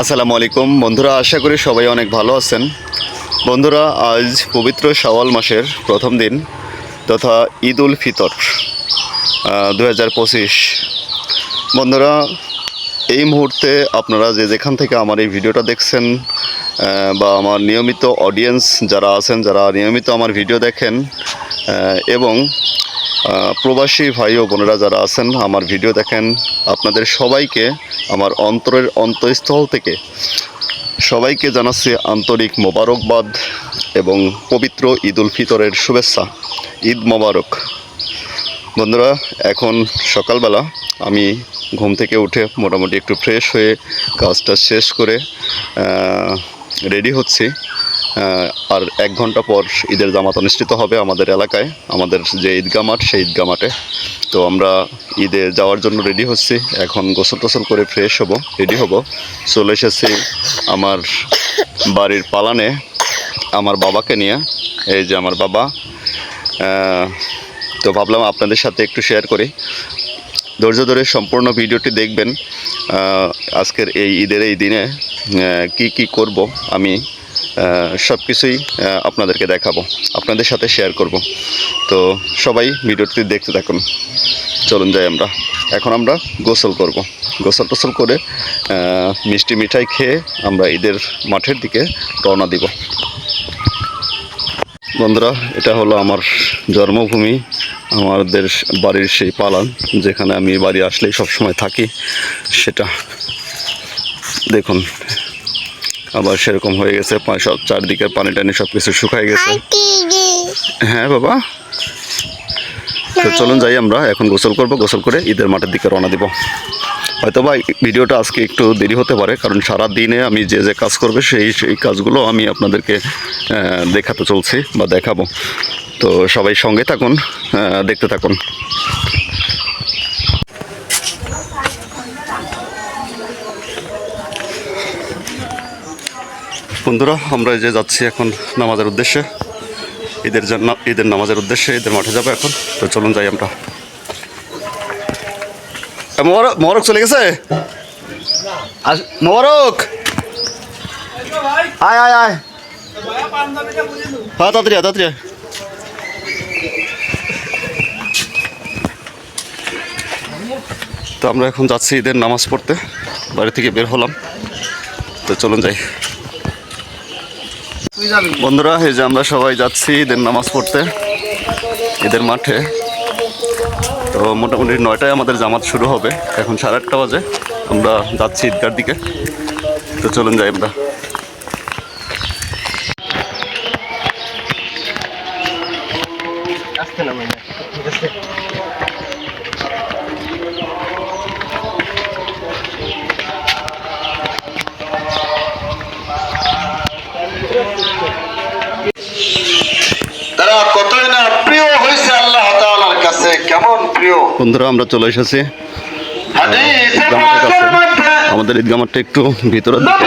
আসসালামু আলাইকুম বন্ধুরা, আশা করি সবাই অনেক ভালো আছেন। বন্ধুরা, আজ পবিত্র শাওয়াল মাসের প্রথম দিন তথা ঈদ উল ফিতর 2025। বন্ধুরা, এই মুহূর্তে আপনারা যেখান থেকে আমার এই ভিডিওটা দেখছেন বা আমার নিয়মিত অডিয়েন্স যারা আছেন, যারা নিয়মিত আমার ভিডিও দেখেন এবং প্রবাসী ভাই ও বোনেরা যারা আছেন আমার ভিডিও দেখেন, আপনাদের সবাইকে আমার অন্তরের অন্তঃস্থল থেকে সবাইকে জানাচ্ছি আন্তরিক মোবারকবাদ এবং পবিত্র ঈদ উল ফিতরের শুভেচ্ছা। ঈদ মোবারক। বন্ধুরা, এখন সকালবেলা আমি ঘুম থেকে উঠে মোটামুটি একটু ফ্রেশ হয়ে কাজটা শেষ করে রেডি হচ্ছি। আর 1 ঘন্টা পর ঈদের জামাত অনুষ্ঠিত হবে আমাদের এলাকায়, আমাদের যে ঈদগাহ মাঠ সেই ঈদগাহ মাঠে। তো আমরা ঈদে যাওয়ার জন্য রেডি হচ্ছি। এখন গোসল টোসল করে ফ্রেশ হব, রেডি হব। চলে এসেছি আমার বাড়ির পালানে আমার বাবাকে নিয়ে। এই যে আমার বাবা। তো ভাবলাম আপনাদের সাথে একটু শেয়ার করি। ধৈর্য ধরে সম্পূর্ণ ভিডিওটি দেখবেন। আজকের এই ঈদের এই দিনে কি করব আমি সব কিছুই আপনাদেরকে দেখাবো, আপনাদের সাথে শেয়ার করব। তো সবাই ভিডিওটি দেখতে থাকুন। চলুন যাই আমরা। এখন আমরা গোসল করব। গোসল টোসল করে মিষ্টি মিঠাই খেয়ে আমরা ঈদের মাঠের দিকে রওনা দিব। বন্ধুরা, এটা হলো আমার জন্মভূমি, আমাদের বাড়ির সেই পালান যেখানে আমি বাড়ি আসলেই সবসময় থাকি। সেটা দেখুন আবার সেরকম হয়ে গেছে, সব চারদিকের পানি টানি সব কিছু শুকায় গেছে। হ্যাঁ বাবা, তো চলুন যাই আমরা। এখন গোসল করব, গোসল করে ঈদের মাঠের দিকে রওনা দিব। হয়তো বা ভিডিওটা আজকে একটু দেরি হতে পারে, কারণ সারা দিনে আমি যে কাজ করবে সেই কাজগুলো আমি আপনাদেরকে দেখাতে চলছি বা দেখাবো। তো সবাই সঙ্গে থাকুন, দেখতে থাকুন। বন্ধুরা, আমরা যে যাচ্ছি এখন নামাজের উদ্দেশ্যে, ঈদের নামাজের উদ্দেশ্যে ঈদের মাঠে যাবো এখন। তো চলুন যাই আমরা। মোবারক চলে গেছে। মোবারক, আয় আয় আয়, হ্যাঁ তাড়াতাড়ি তাড়াতাড়ি। তো আমরা এখন যাচ্ছি ঈদের নামাজ পড়তে, বাড়ি থেকে বের হলাম। তো চলুন যাই। বন্ধুরা, এই যে আমরা সবাই যাচ্ছি ঈদের নামাজ পড়তে ঈদের মাঠে। তো মোটামুটি 9টায় আমাদের জামাত শুরু হবে, এখন 8:30 বাজে। আমরা যাচ্ছি ঈদগার দিকে। তো চলুন যাই আমরা। তারা কতই না প্রিয় হয়েছে আল্লাহ তাআলার কাছে, কেমন প্রিয়। বন্ধুরা, আমরা চলে এসেছি আমাদের ঈদগাহ মাঠটা একটু ভিতরের দিকে।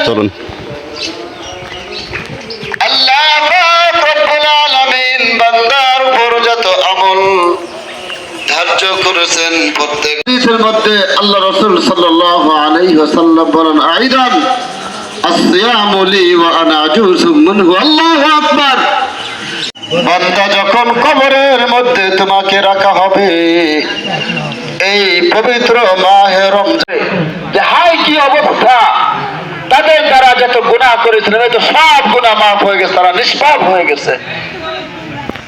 চলুন। আল্লাহ রাব্বুল আলামিন বান্দার উপর যত আমল ধার্য করেছেন প্রত্যেক হাদিসের মধ্যে আল্লাহ রাসূল সাল্লাল্লাহু আলাইহি ওয়াসাল্লাম বলেন, আইদান আসসিয়ামু লি ওয়া আনা আজুজুম মিনহু। আল্লাহু আকবার। বান্দা, যখন কবরের মধ্যে তোমাকে রাখা হবে এই পবিত্র মাহে রমজানে, যে হাই কি অবস্থা, তাদের দ্বারা যত গুনাহ করেছিলেন তো সব গুনাহ মাফ হয়ে গেছে, তারা নিষ্পাপ হয়ে গেছে,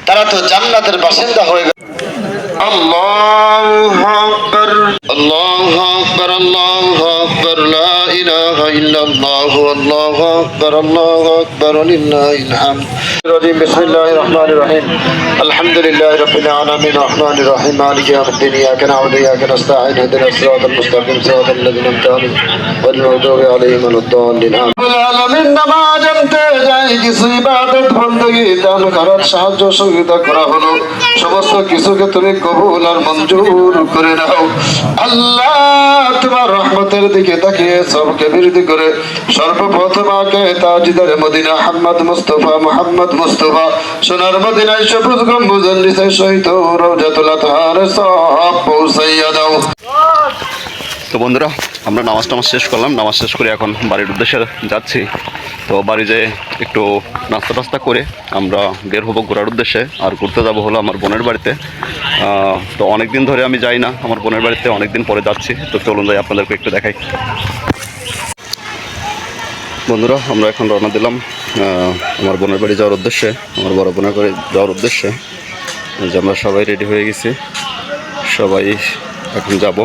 তারা তো জান্নাতের বাসিন্দা হয়ে গেছে। আল্লাহু আকবার, আল্লাহু আকবার, আল্লাহু আকবার, লা ইলাহা ইল্লাল্লাহ, আল্লাহু আকবার, আল্লাহু আকবার, লিল্লাহিল হামদ। বিসমিল্লাহির রহমানির রহিম। আলহামদুলিল্লাহি রাব্বিল আলামিন, রহমানির রহিম, মালিকি ইয়াউমিদ্দিন, ইয়াকা না'বুদু ওয়া ইয়াকা নাস্তাঈন, ইহদিনাস সিরাতাল মুস্তাকিম, সিরাতাল লাযিনা আন'আমতা আলাইহিম গায়রিল মাগদুবি আলাইহিম ওয়ালাদ-দাল্লিন। রব্বুল আলামিন, নামাজ আনতে যাই কিছু ইবাদত বندگی দান করার সাহায্য সহযোগিতা করা হলো, সমস্ত কিছুকে তুমি কবুল আর মঞ্জুর করে নাও। আল্লাহ, তোমার রহমতের দিকে তাকিয়ে সবকে বৃদ্ধি করে সর্বপ্রথম আগে তাজদারে মদিনা মুহাম্মদ মুস্তাফা মুহাম্মদ মোহাম্মদ মুস্তাফা সোনার মদিনায় সবুজ গম্বুজের নিচে সহিত রওজাতুল আতহার সব পৌঁছাইয়া দাও। তো বন্ধুরা, আমরা নামাজ শেষ করলাম। নামাজ শেষ করে এখন বাড়ির উদ্দেশ্যে যাচ্ছি। তো বাড়ি যেয়ে একটু নাস্তা টাস্তা করে আমরা বের হবো ঘোরার উদ্দেশ্যে। আর ঘুরতে যাবো হলো আমার বোনের বাড়িতে। তো অনেক দিন ধরে আমি যাই না আমার বোনের বাড়িতে, অনেক দিন পরে যাচ্ছি। তো চলুন যাই, আপনাদেরকে একটু দেখাই। বন্ধুরা, আমরা এখন রওনা দিলাম আমার বোনের বাড়ি যাওয়ার উদ্দেশ্যে, আমার বড় বোনের বাড়ি যাওয়ার উদ্দেশ্যে। যে আমরা সবাই রেডি হয়ে গেছি, সবাই এখন যাব।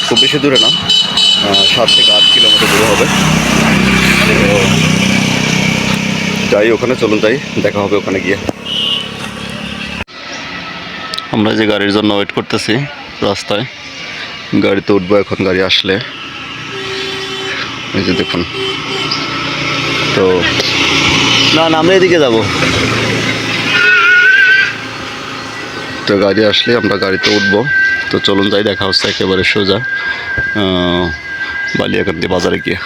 খুব বেশি দূরে না, 7 থেকে 8 কিলোমিটার দূরে হবে। তো যাই ওখানে, চলুন যাই, দেখা হবে ওখানে গিয়ে। আমরা যে গাড়ির জন্য ওয়েট করতেছি রাস্তায়, গাড়িতে উঠবো এখন, গাড়ি আসলে। এই যে দেখুন, তো না আমরা এদিকে যাব। তো গাড়ি আসলে আমরা গাড়িতে উঠবো। তো চলুন যাই, দেখা হচ্ছে একেবারে সোজা বালিয়াকান্দি বাজারে গিয়ে।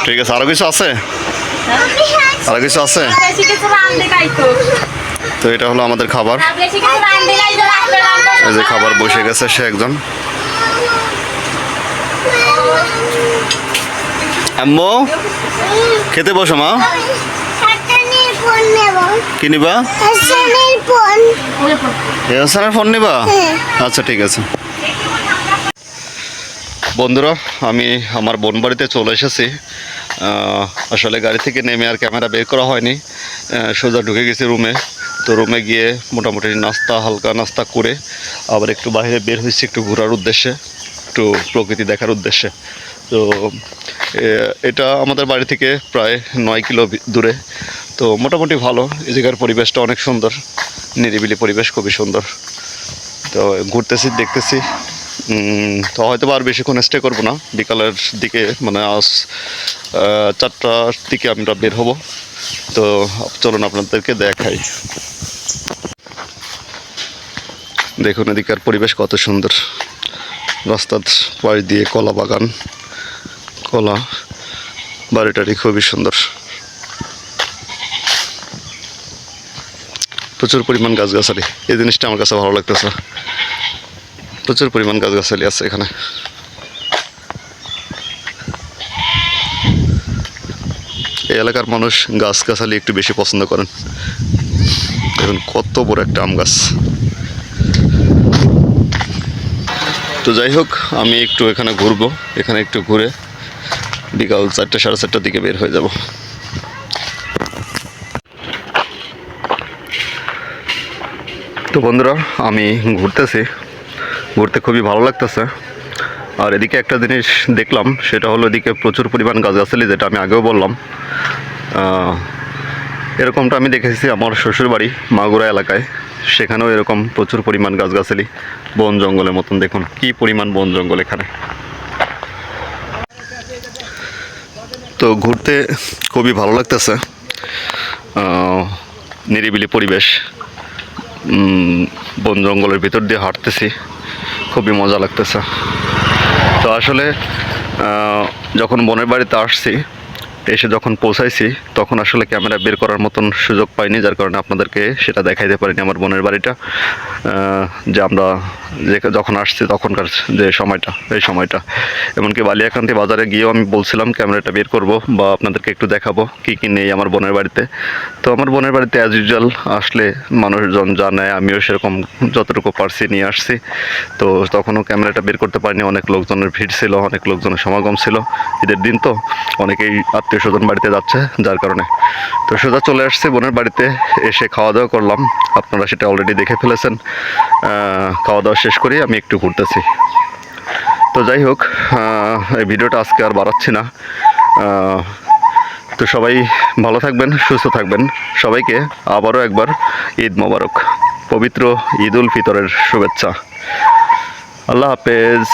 ঠিক আছে, আরো কিছু আছে, আরো কিছু আছে। তো এটা হলো আমাদের খাবার। এই যে খাবার বসে গেছে সে একজন। আম্মু খেতে বসো মা। কি নিবা? এহসানের ফোন নিবা? আচ্ছা ঠিক আছে। বন্ধুরা, আমি আমার বোন বাড়িতে চলে এসেছি। আসলে গাড়ি থেকে নেমে আর ক্যামেরা বের করা হয়নি, সোজা ঢুকে গেছি রুমে। তো রুমে গিয়ে মোটামুটি হালকা নাস্তা করে আবার একটু বাইরে বের হয়েছি, একটু ঘোরার উদ্দেশ্যে, একটু প্রকৃতি দেখার উদ্দেশ্যে। তো এটা আমাদের বাড়ি থেকে প্রায় 9 কিলো দূরে। তো মোটামুটি ভালো, এই জায়গার পরিবেশটা অনেক সুন্দর, নিরিবিলি পরিবেশ, খুবই সুন্দর। তো ঘুরতেছি, দেখতেছি। তো হয়তো আর বেশিক্ষণ স্টে করবো না, বিকালের দিকে মানে আজ 4টার দিকে আমরা বের হব। তো চলুন আপনাদেরকে দেখাই। দেখুন এদিকার পরিবেশ কত সুন্দর, রাস্তার পাশ দিয়ে কলা বাগান, কলা বাড়িটারি খুবই সুন্দর। প্রচুর পরিমাণ গাছগাছালি, এই জিনিসটা আমার কাছে ভালো লাগতেছে। প্রচুর পরিমাণ গাছগাছালি আছে এখানে। এই এলাকার মানুষ গাছগাছালি একটু বেশি পছন্দ করেন। দেখুন কত বড় একটা আম গাছ। তো যাই হোক, আমি একটু এখানে ঘুরবো, এখানে একটু ঘুরে বিকাল 4টা 4:30টার দিকে বের হয়ে যাব। তো বন্ধুরা, আমি ঘুরতেছি, ঘুরতে খুবই ভালো লাগতেছে। আর এদিকে একটা জিনিস দেখলাম, সেটা হলো এদিকে প্রচুর পরিমাণ গাছগাছালি, যেটা আমি আগেও বললাম। এরকমটা আমি দেখেছি আমার শ্বশুরবাড়ি মাগুরা এলাকায়, সেখানেও এরকম প্রচুর পরিমাণ গাছগাছালি, বন জঙ্গলের মতন। দেখুন কি পরিমাণ বন জঙ্গল এখানে। তো ঘুরতে খুবই ভালো লাগতেছে, নিরিবিলি পরিবেশ, বন জঙ্গলের ভিতর দিয়ে হাঁটতেছি, খুবই মজা লাগতেছে। তো আসলে যখন বোনের বাড়িতে আসছি, এসে যখন পৌঁছাইছি, তখন আসলে ক্যামেরা বের করার মতন সুযোগ পাইনি, যার কারণে আপনাদেরকে সেটা দেখাইতে পারিনি আমার বোনের বাড়িটা। যে আমরা যখন আসছি তখনকার যে সময়টা, এই সময়টা, এমনকি বালিয়াকান্দি বাজারে গিয়েও আমি বলছিলাম ক্যামেরাটা বের করব বা আপনাদেরকে একটু দেখাবো কী কী নেই আমার বোনের বাড়িতে। তো আমার বোনের বাড়িতে অ্যাজ ইউজুয়াল আসলে মানুষজন যা নেয়, আমিও সেরকম যতটুকু পারছি নিয়ে আসছি। তো তখনও ক্যামেরাটা বের করতে পারিনি, অনেক লোকজনের ভিড় ছিল, অনেক লোকজনের সমাগম ছিল। ঈদের দিন তো অনেকেই আত্মীয় স্বজন বাড়িতে যাচ্ছে, যার কারণে। তো সোজা চলে আসছে বোনের বাড়িতে, এসে খাওয়া দাওয়া করলাম, আপনারা সেটা অলরেডি দেখে ফেলেছেন। খাওয়া দাওয়া শেষ করে আমি একটু ঘুরতেছি। তো যাই হোক, এই ভিডিওটা আজকে আর বাড়াচ্ছি না। তো সবাই ভালো থাকবেন, সুস্থ থাকবেন। সবাইকে আবারও একবার ঈদ মোবারক, পবিত্র ঈদ উল ফিতরের শুভেচ্ছা। আল্লাহ হাফেজ।